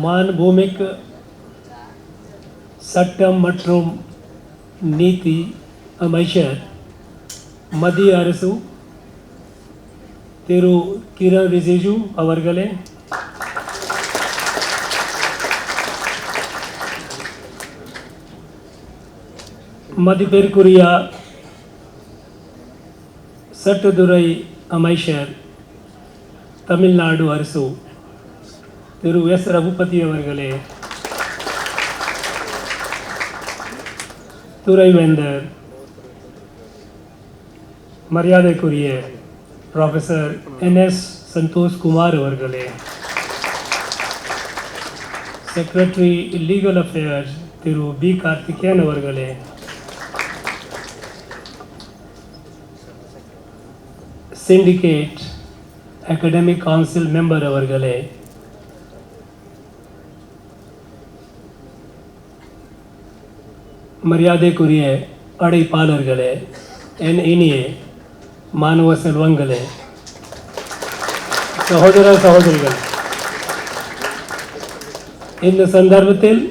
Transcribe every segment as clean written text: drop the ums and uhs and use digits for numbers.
மாண்புமிக்க சட்டம் மற்றும் நீதி அமைச்சர் மத்திய அரசு திரு கிரண் ரிஜிஜு அவர்களே, மதிப்பிற்குரிய சட்டத்துறை அமைச்சர் தமிழ்நாடு அரசு திரு எஸ் ரகுபதி அவர்களே, துறைவேந்தர் மரியாதைக்குரிய ப்ரொஃபஸர் என்.எஸ். சந்தோஷ் குமார் அவர்களே, செக்ரட்டரி லீகல் அஃபேர்ஸ் திரு பி. கார்த்திகேயன் அவர்களே, சிண்டிகேட் அகாடமிக் கவுன்சில் மெம்பர் அவர்களே, மரியாதைக்குரிய அழைப்பாளர்களே, என் இனிய மாணவ செல்வங்களே, சகோதர சகோதரிகள், இந்த சந்தர்ப்பத்தில்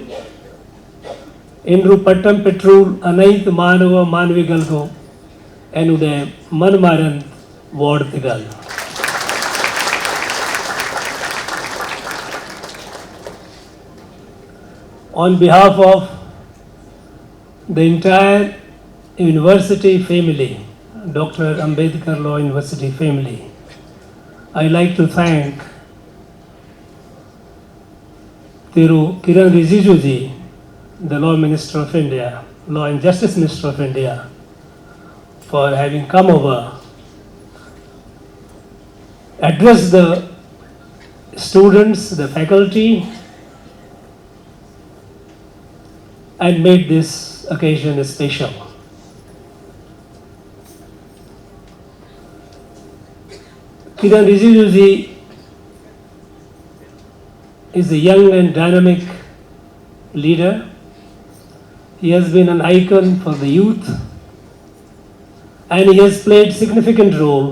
இன்று பட்டம் பெற்றோர் அனைத்து மாணவ மாணவிகளுக்கும் என்னுடைய மனமார்ந்த வாழ்த்துக்கள். On behalf of the entire university family, Dr. Ambedkar Law University family, I like to thank Thiru Kiran Rijiju ji, the Law Minister of India, Law and Justice Minister of India, for having come over, addressed the students, the faculty, and made this occasion special. Kiran Rijiju ji is a young and dynamic leader. He has been an icon for the youth, and he has played significant role.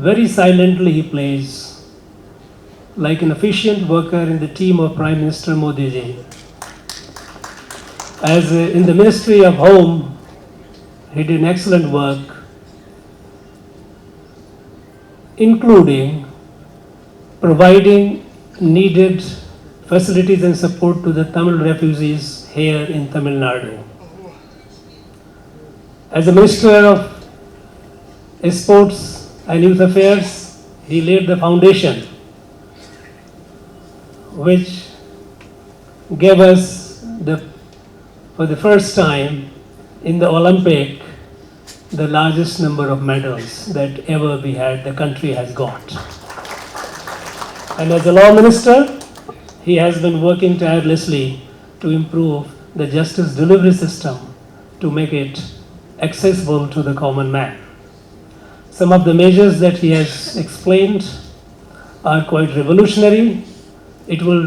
Very silently he plays, like an efficient worker in the team of Prime Minister Modi ji. As in the Ministry of Home, he did excellent work, including providing needed facilities and support to the Tamil refugees here in Tamil Nadu. As a Minister of Sports and Youth Affairs, he laid the foundation which gave us for the first time in the Olympic, the largest number of medals that ever the country has got. And as a law minister, he has been working tirelessly to improve the justice delivery system to make it accessible to the common man. Some of the measures that he has explained are quite revolutionary. It will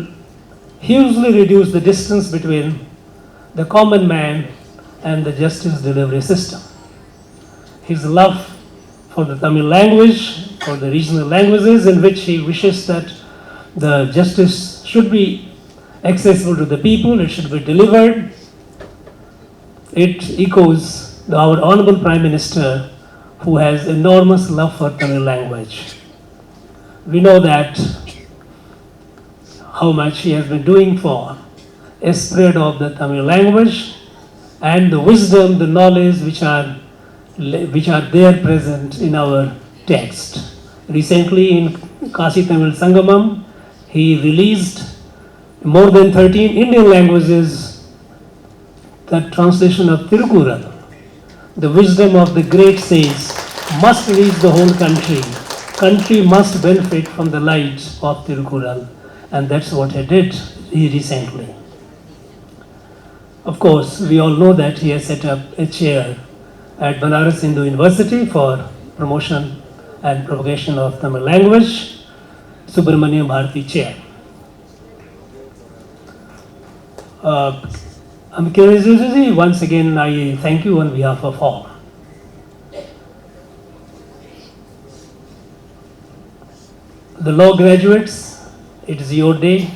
hugely reduce the distance between the common man and the justice delivery system. His love for the Tamil language, for the regional languages in which he wishes that the justice should be accessible to the people, it should be delivered. It echoes our Honorable Prime Minister, who has enormous love for Tamil language. We know that how much he has been doing for a spread of the Tamil language and the wisdom, the knowledge which are there present in our text. Recently in Kashi Tamil Sangamam, he released more than 13 Indian languages, the translation of Tirukural. The wisdom of the great sages must reach the whole country. Country must benefit from the light of Tirukural, and that's what he did recently. Of course, we all know that he has set up a chair at Banaras Hindu University for promotion and propagation of Tamil language, Subramaniam Bharati chair. Once again, I thank you on behalf of all. The law graduates, it is your day.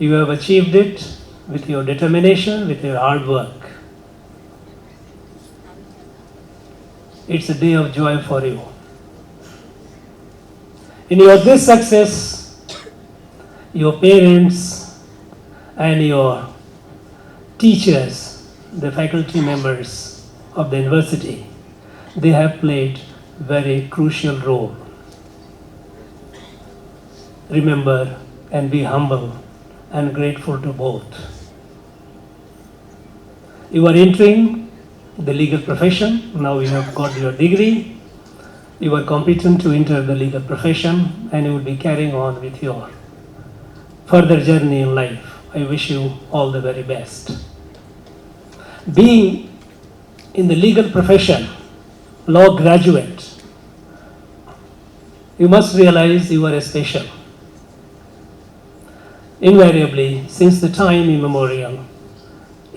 You have achieved it with your determination, with your hard work. It's a day of joy for you. In your this success, your parents and your teachers, the faculty members of the university, they have played very crucial role. Remember and be humble and grateful to both. You are entering the legal profession. Now you have got your degree. You are competent to enter the legal profession, and you will be carrying on with your further journey in life. I wish you all the very best. Being in the legal profession, law graduate, you must realize you are special. Invariably, since the time immemorial,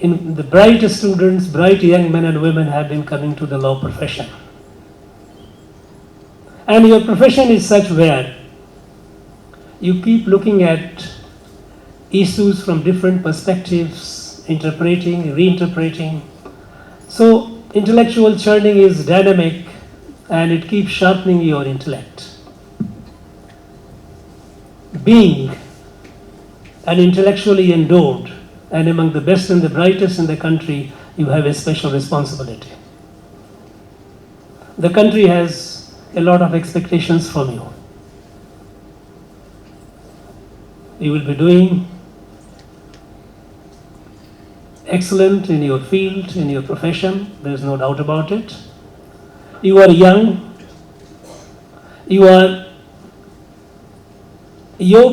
the bright students, bright young men and women have been coming to the law profession. And your profession is such where you keep looking at issues from different perspectives, interpreting, reinterpreting. So intellectual churning is dynamic and it keeps sharpening your intellect. Being an intellectually endowed and among the best and the brightest in the country, you have a special responsibility. The country has a lot of expectations from you. You will be doing excellent in your field, in your profession, there is no doubt about it. You are young, your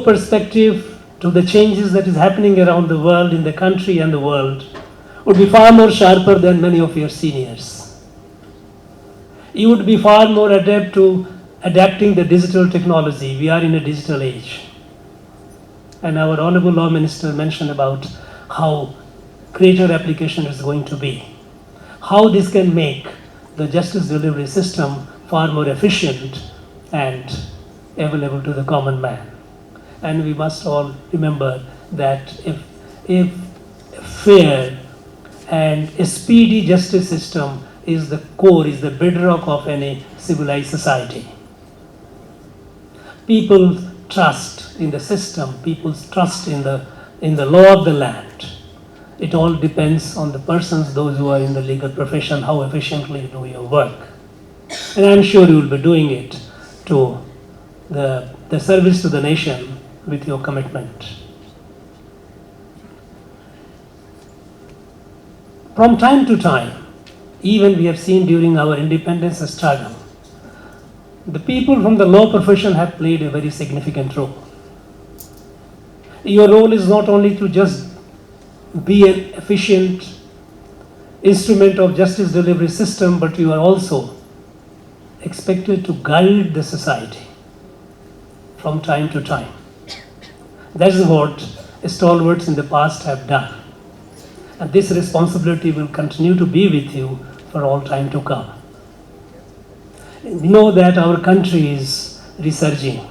perspective to the changes that is happening around the world, in the country and the world, would be far more sharper than many of your seniors. You would be far more adept to adapting the digital technology. We are in a digital age. And our Honorable Law Minister mentioned about how greater application is going to be. How this can make the justice delivery system far more efficient and available to the common man. And we must all remember that if fair and a speedy justice system is the core, is the bedrock of any civilized society. People trust in the system, people's trust in the law of the land. It all depends on the persons, those who are in the legal profession, how efficiently you do your work. And I'm sure you will be doing it to the service to the nation with your commitment. From time to time, even we have seen during our independence struggle, the people from the law profession have played a very significant role. Your role is not only to just be an efficient instrument of justice delivery system, but you are also expected to guide the society from time to time. That is what stalwarts in the past have done. And this responsibility will continue to be with you for all time to come. We know that our country is resurging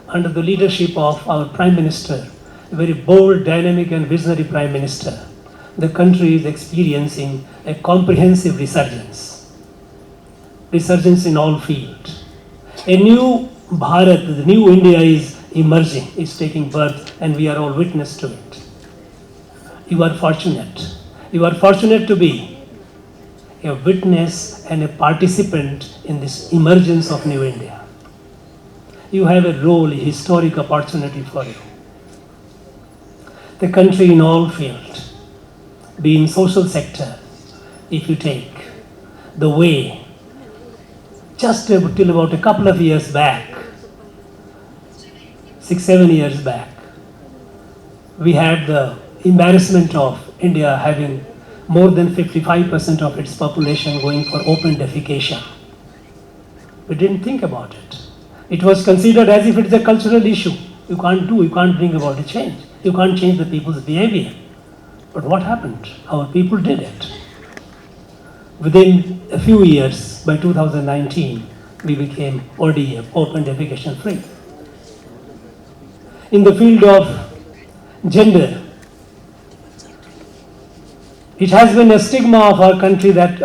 under the leadership of our Prime Minister, a very bold, dynamic and visionary Prime Minister. The country is experiencing a comprehensive resurgence. Resurgence in all fields. A new Bharat, the new India is emerging, is taking birth, and we are all witness to it. You are fortunate. You are fortunate to be a witness and a participant in this emergence of new India. You have a role, a historic opportunity for you. The country in all fields, be in social sector, if you take the way, just till about a couple of years back, 6-7 years back, we had the embarrassment of India having more than 55% of its population going for open defecation. We didn't think about it. It was considered as if it's a cultural issue. You can't bring about a change. You can't change the people's behavior. But what happened? Our people did it. Within a few years, by 2019, we became ODF, open defecation free. In the field of Gender. It has been a stigma of our country that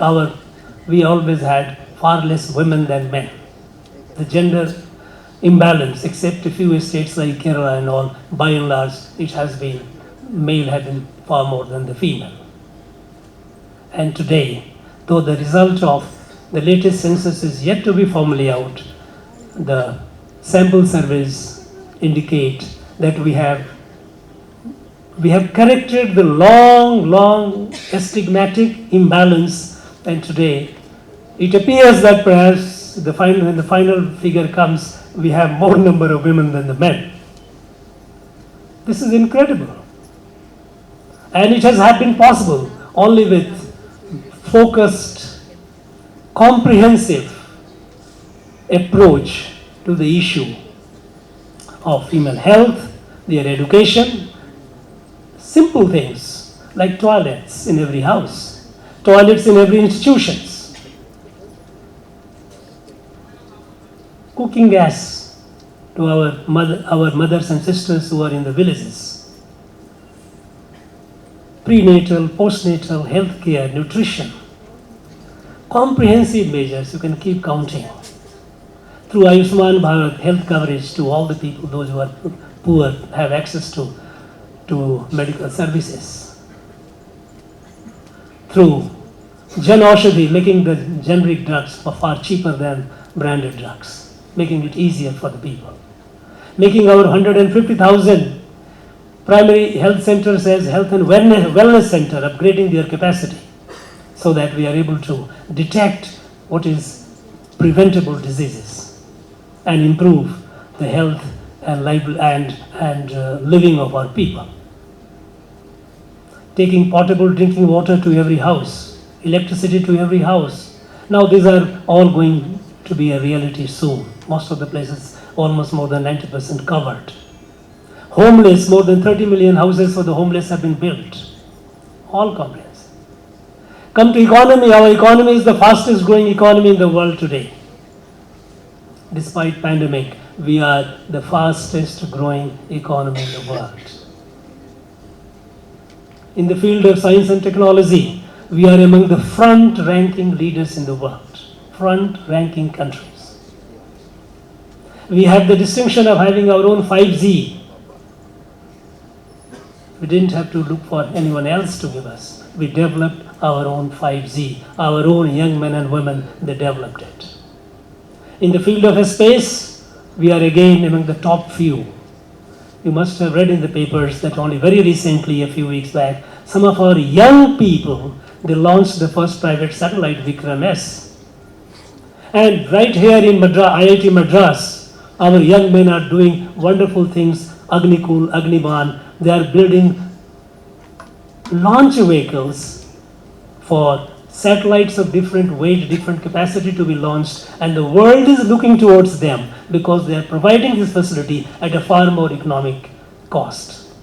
we always had far less women than men. The gender imbalance, except a few states like Kerala and all, by and large, it has been, male have been far more than the female. And today, though the result of the latest census is yet to be formally out, the sample surveys indicate that we have corrected the long stigmatic imbalance, and today it appears that perhaps when the final figure comes, we have more number of women than the men. This is incredible. And it has been possible only with focused, comprehensive approach to the issue of female health, their education, simple things like toilets in every house, toilets in every institutions, cooking gas to our mothers and sisters who are in the villages, prenatal, postnatal, health care, nutrition, comprehensive measures, you can keep counting. Through Ayushman Bharat, health coverage to all the people, those who are poor, have access to medical services. Through Jan Aushadhi, making the generic drugs far cheaper than branded drugs, making it easier for the people. Making our 150,000 primary health centers as health and wellness center, upgrading their capacity so that we are able to detect what is preventable diseases and improve the health and living of our people. Taking potable drinking water to every house, electricity to every house. Now these are all going to be a reality soon. Most of the places almost more than 90% covered. Homeless, more than 30 million houses for the homeless have been built. All comprehensive. Come to economy. Our economy is the fastest growing economy in the world today. Despite pandemic, we are the fastest growing economy in the world. In the field of science and technology, we are among the front-ranking leaders in the world, front-ranking countries. We have the distinction of having our own 5G. We didn't have to look for anyone else to give us. We developed our own 5G. Our own young men and women, they developed it. In the field of space, we are again among the top few. You must have read in the papers that only very recently, a few weeks back, some of our young people, they launched the first private satellite, Vikram S. And right here in IIT Madras, our young men are doing wonderful things. Agnikul, Agniban, they are building launch vehicles for satellites of different weight, different capacity to be launched, and the world is looking towards them because they are providing this facility at a far more economic cost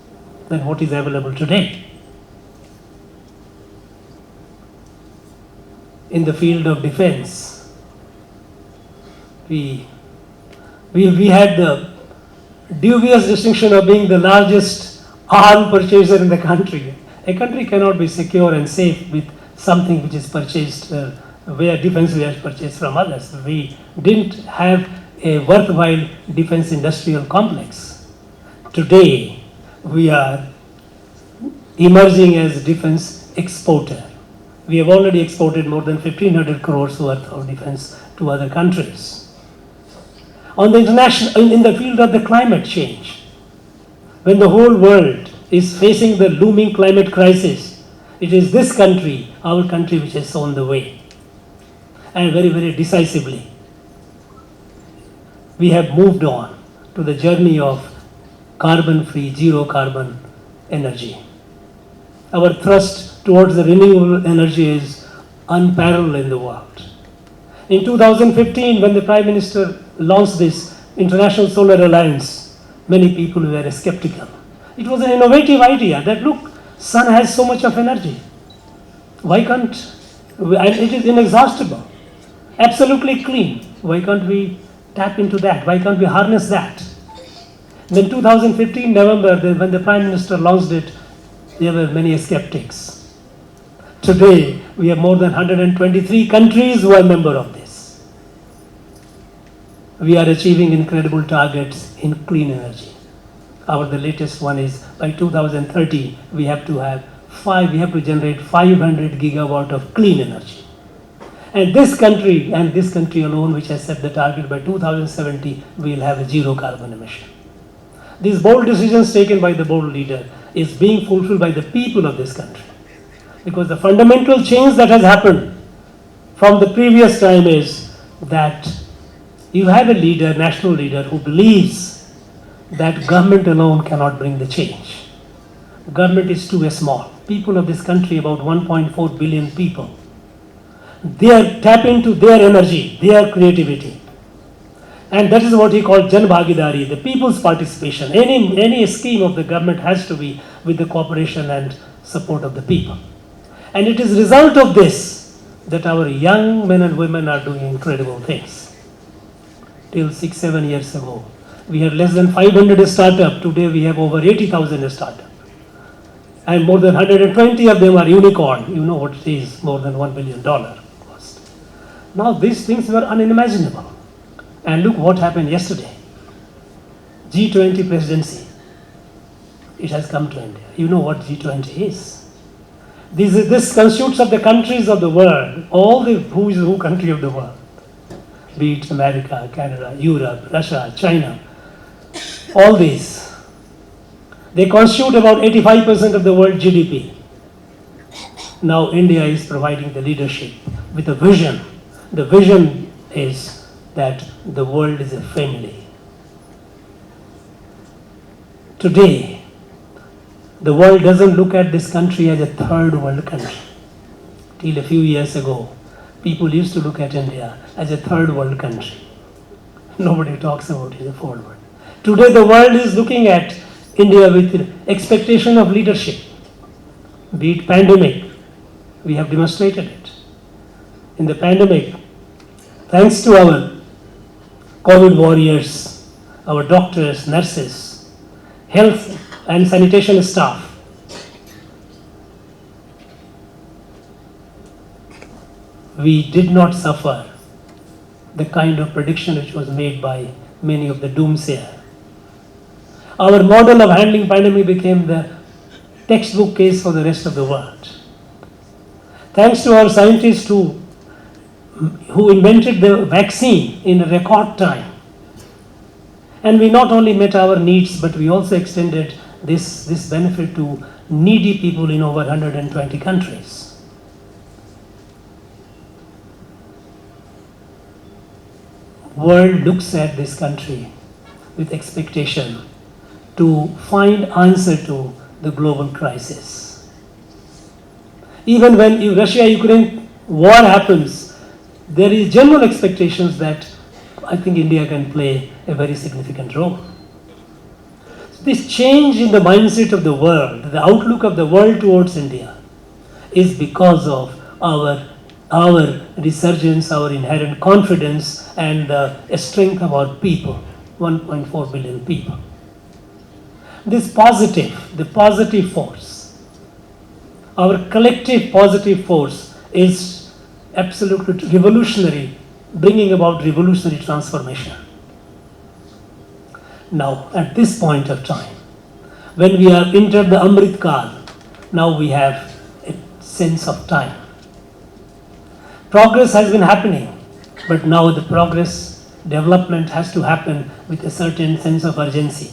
than what is available today. In the field of defense, we had the dubious distinction of being the largest arm purchaser in the country. A country cannot be secure and safe with something which is purchased, where defense we have purchased from others. We didn't have a worthwhile defense industrial complex. Today, we are emerging as defense exporter. We have already exported more than 1,500 crores worth of defense to other countries. On the international, in the field of the climate change, when the whole world is facing the looming climate crisis, it is this country, our country, which has shown the way, and very, very decisively. We have moved on to the journey of carbon-free, zero-carbon energy. Our thrust towards the renewable energy is unparalleled in the world. In 2015, when the Prime Minister launched this International Solar Alliance, many people were skeptical. It was an innovative idea that, look, sun has so much of energy. Why can't, and it is inexhaustible, absolutely clean. Why can't we tap into that? Why can't we harness that? Then 2015 November, when the Prime Minister launched it, there were many skeptics. Today, we have more than 123 countries who are member of this. We are achieving incredible targets in clean energy. The latest one is by 2030, we have to generate 500 gigawatt of clean energy. And this country alone, which has set the target by 2070, we will have a zero carbon emission. These bold decisions taken by the bold leader is being fulfilled by the people of this country. Because the fundamental change that has happened from the previous time is that you have a leader, national leader, who believes that government alone cannot bring the change. Government is too small. People of this country, about 1.4 billion people, they tap into their energy, their creativity. And that is what he called Jan Bhagidari, the people's participation. Any scheme of the government has to be with the cooperation and support of the people. And it is a result of this that our young men and women are doing incredible things. Till 6-7 years ago, we had less than 500 startups. Today we have over 80,000 startups. And more than 120 of them are unicorn. You know what it is, more than $1 billion cost. Now these things were unimaginable. And look what happened yesterday. G20 presidency. It has come to India. You know what G20 is. This constitutes of the countries of the world, all the who is who country of the world. Be it America, Canada, Europe, Russia, China. All these. They constitute about 85% of the world GDP. Now India is providing the leadership with a vision. The vision is that the world is a family. Today, the world doesn't look at this country as a third world country. Till a few years ago, people used to look at India as a third world country. Nobody talks about it as a fourth world. Today, the world is looking at India with expectation of leadership. Be it pandemic, we have demonstrated it. In the pandemic, thanks to our COVID warriors, our doctors, nurses, health and sanitation staff, we did not suffer the kind of prediction which was made by many of the doomsayers. Our model of handling pandemic became the textbook case for the rest of the world. Thanks to our scientists who invented the vaccine in a record time. And we not only met our needs, but we also extended this benefit to needy people in over 120 countries. World looks at this country with expectation to find answer to the global crisis. Even when Russia-Ukraine war happens, there is general expectations that I think India can play a very significant role. This change in the mindset of the world, the outlook of the world towards India, is because of our resurgence, our inherent confidence, and the strength of our people, 1.4 billion people. This the positive force, our collective positive force is absolutely revolutionary, bringing about revolutionary transformation. Now, at this point of time, when we have entered the Amrit Kal, now we have a sense of time. Progress has been happening, but now the development has to happen with a certain sense of urgency.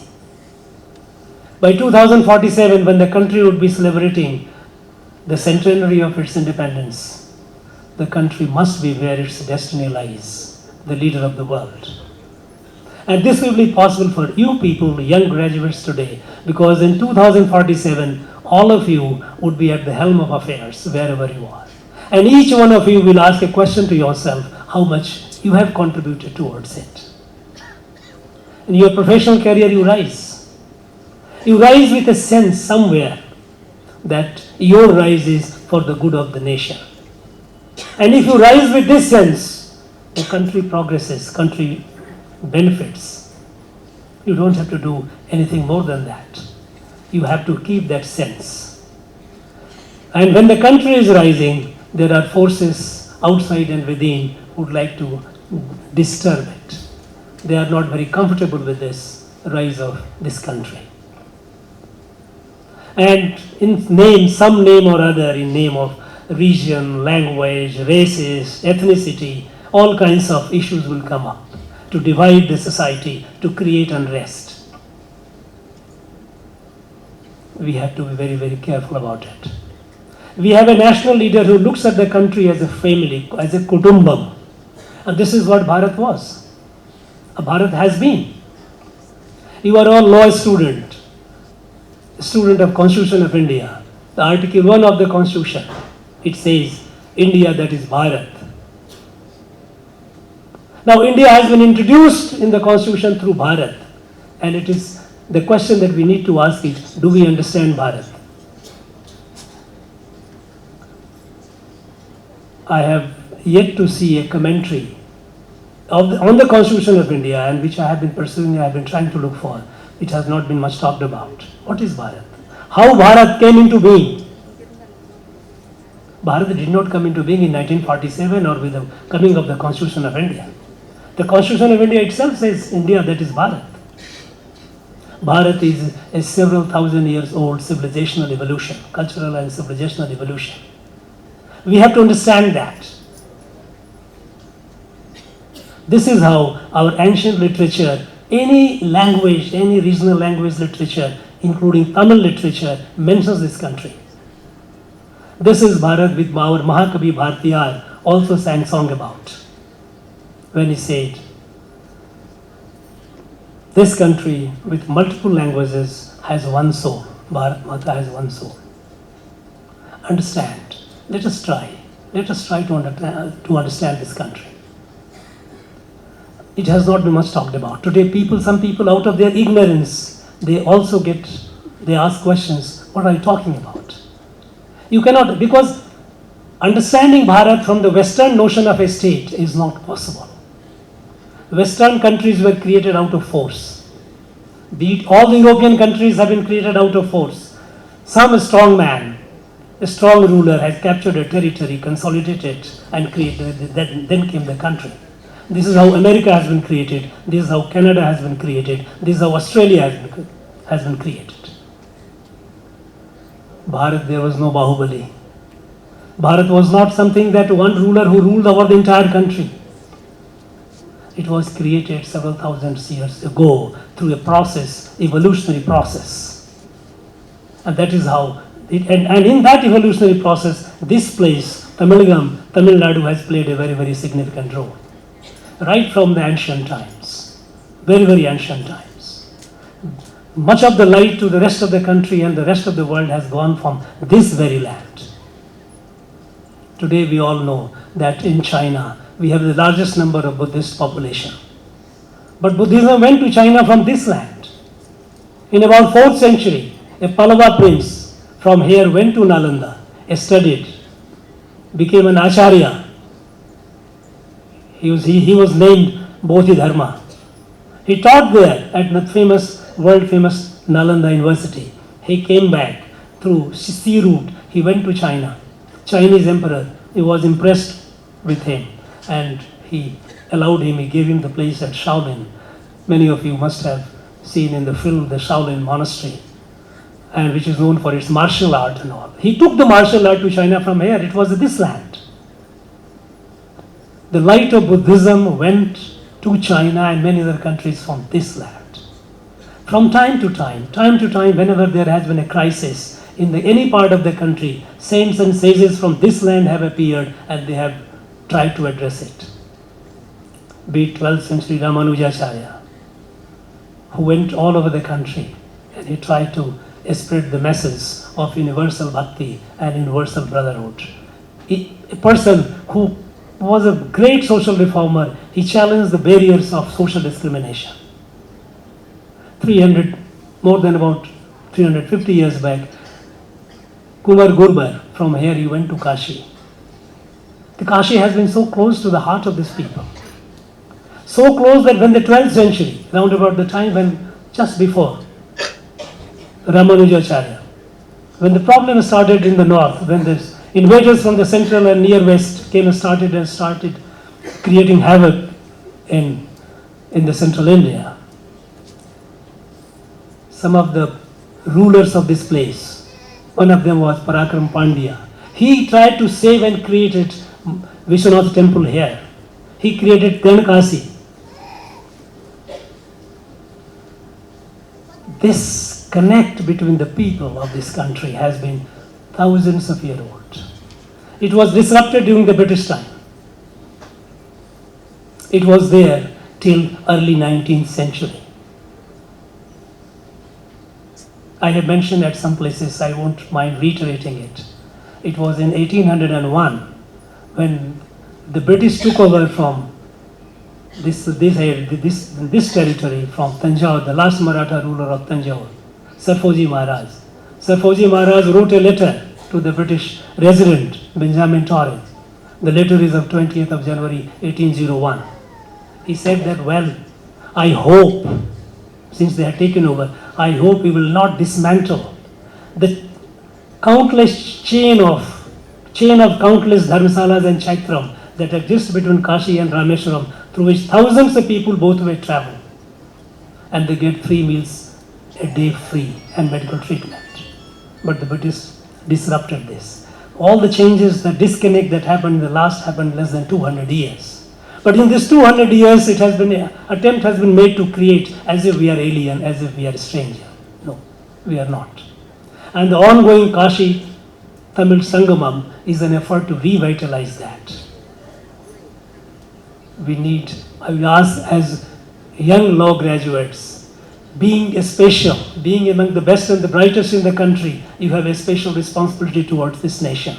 By 2047, when the country would be celebrating the centenary of its independence, the country must be where its destiny lies, the leader of the world. And this will be possible for you people, young graduates today, because in 2047, all of you would be at the helm of affairs, wherever you are. And each one of you will ask a question to yourself, how much you have contributed towards it. In your professional career, you rise. You rise with a sense somewhere that your rise is for the good of the nation. And if you rise with this sense, the country progresses, country benefits. You don't have to do anything more than that. You have to keep that sense. And when the country is rising, there are forces outside and within who would like to disturb it. They are not very comfortable with this rise of this country. And in name, some name or other, in name of region, language, races, ethnicity, all kinds of issues will come up to divide the society, to create unrest. We have to be very, very careful about it. We have a national leader who looks at the country as a family, as a kutumbam. And this is what Bharat was. Bharat has been. You are all law student of Constitution of India. The Article 1 of the Constitution, it says, India, that is Bharat. Now, India has been introduced in the Constitution through Bharat. And it is the question that we need to ask is, do we understand Bharat? I have yet to see a commentary on the Constitution of India, and which I have been pursuing, I have been trying to look for. It has not been much talked about. What is Bharat? How Bharat came into being? Bharat did not come into being in 1947 or with the coming of the Constitution of India. The Constitution of India itself says India, that is Bharat. Bharat is a several thousand years old civilizational evolution, cultural and civilizational evolution. We have to understand that. This is how our ancient literature, any language, any regional language literature, including Tamil literature, mentions this country. This is Bharat with our Mahakavi Bhartiyar also sang song about. When he said, this country with multiple languages has one soul. Bharat Mata has one soul. Understand. Let us try. Let us try to understand this country. It has not been much talked about. Today some people out of their ignorance, they ask questions, what are you talking about? You cannot, because understanding Bharat from the Western notion of a state is not possible. Western countries were created out of force. Be it all the European countries have been created out of force. Some strong man, a strong ruler has captured a territory, consolidated it and created, then came the country. This is how America has been created. This is how Canada has been created. This is how Australia has been created. Bharat, there was no Bahubali. Bharat was not something that one ruler who ruled over the entire country. It was created several thousand years ago through a process, evolutionary process. And that is how, and in that evolutionary process, this place, Tamilnadu has played a very, very significant role. Right from the ancient times, very, very ancient times. Much of the light to the rest of the country and the rest of the world has gone from this very land. Today we all know that in China, we have the largest number of Buddhist population. But Buddhism went to China from this land. In about 4th century, a Pallava prince from here went to Nalanda, studied, became an acharya. He was named Bodhidharma. He taught there at the world famous Nalanda University. He came back through sea route. He went to China. Chinese emperor, he was impressed with him and he allowed him, he gave him the place at Shaolin. Many of you must have seen in the film the Shaolin monastery, and which is known for its martial art and all. He took the martial art to China from here. It was this land. The light of Buddhism went to China and many other countries from this land. From time to time, whenever there has been a crisis in any part of the country, saints and sages from this land have appeared and they have tried to address it. Be it 12th century Ramanujacharya, who went all over the country and he tried to spread the message of universal bhakti and universal brotherhood. A person who was a great social reformer, he challenged the barriers of social discrimination. More than about 350 years back, Kumar Gurbar, from here he went to Kashi. The Kashi has been so close to the heart of these people. So close that when the 12th century, round about the time when just before Ramanujacharya. When the problem started in the north, when the invaders from the central and near west came and started creating havoc in the central India, some of the rulers of this place, one of them was Parakram Pandya. He tried to save and created Vishwanath temple here. He created Ganakasi. This connect between the people of this country has been thousands of years old. It was disrupted during the British time. It was there till early 19th century. I have mentioned at some places, I won't mind reiterating it. It was in 1801 when the British took over from this territory from Tanjore, the last Maratha ruler of Tanjore, Sir Fauji Maharaj. Sir Fauji Maharaj wrote a letter to the British resident, Benjamin Torrens. The letter is of 20th of January 1801. He said that, well, I hope, since they had taken over, I hope we will not dismantle the countless chain of countless dharmasalas and chaitram that exist between Kashi and Rameshwaram, through which thousands of people both way travel, and they get 3 meals a day free and medical treatment. But the British disrupted this. All the changes, the disconnect that happened in the last happened less than 200 years. But in this 200 years, attempt has been made to create as if we are alien, as if we are a stranger. No, we are not. And the ongoing Kashi Tamil Sangamam is an effort to revitalize that. I will ask as young law graduates, being among the best and the brightest in the country, you have a special responsibility towards this nation.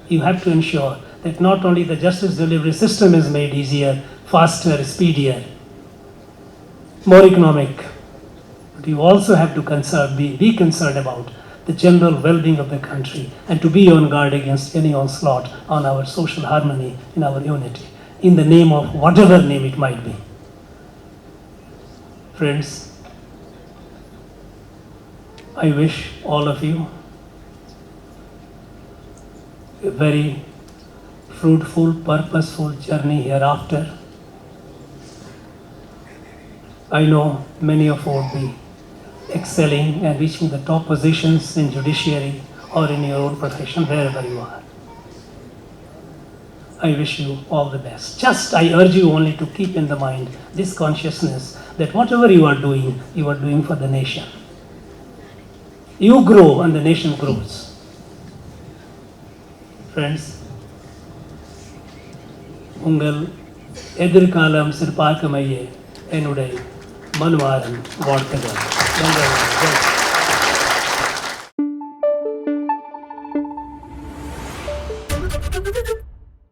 You have to ensure that not only the justice delivery system is made easier, faster, speedier, more economic, but you also have to be concerned about the general well-being of the country and to be on guard against any onslaught on our social harmony and our unity, in the name of whatever name it might be. Friends, I wish all of you a very fruitful, purposeful journey hereafter. I know many of you will be excelling and reaching the top positions in judiciary or in your own profession, wherever you are. I wish you all the best. Just I urge you only to keep in the mind this consciousness that whatever you are doing for the nation. You grow and the nation grows. Friends, உங்கள் எதிர்காலம் சிறப்பாக அமைய என்னுடைய மனமார்ந்த வாழ்த்துக்கள்.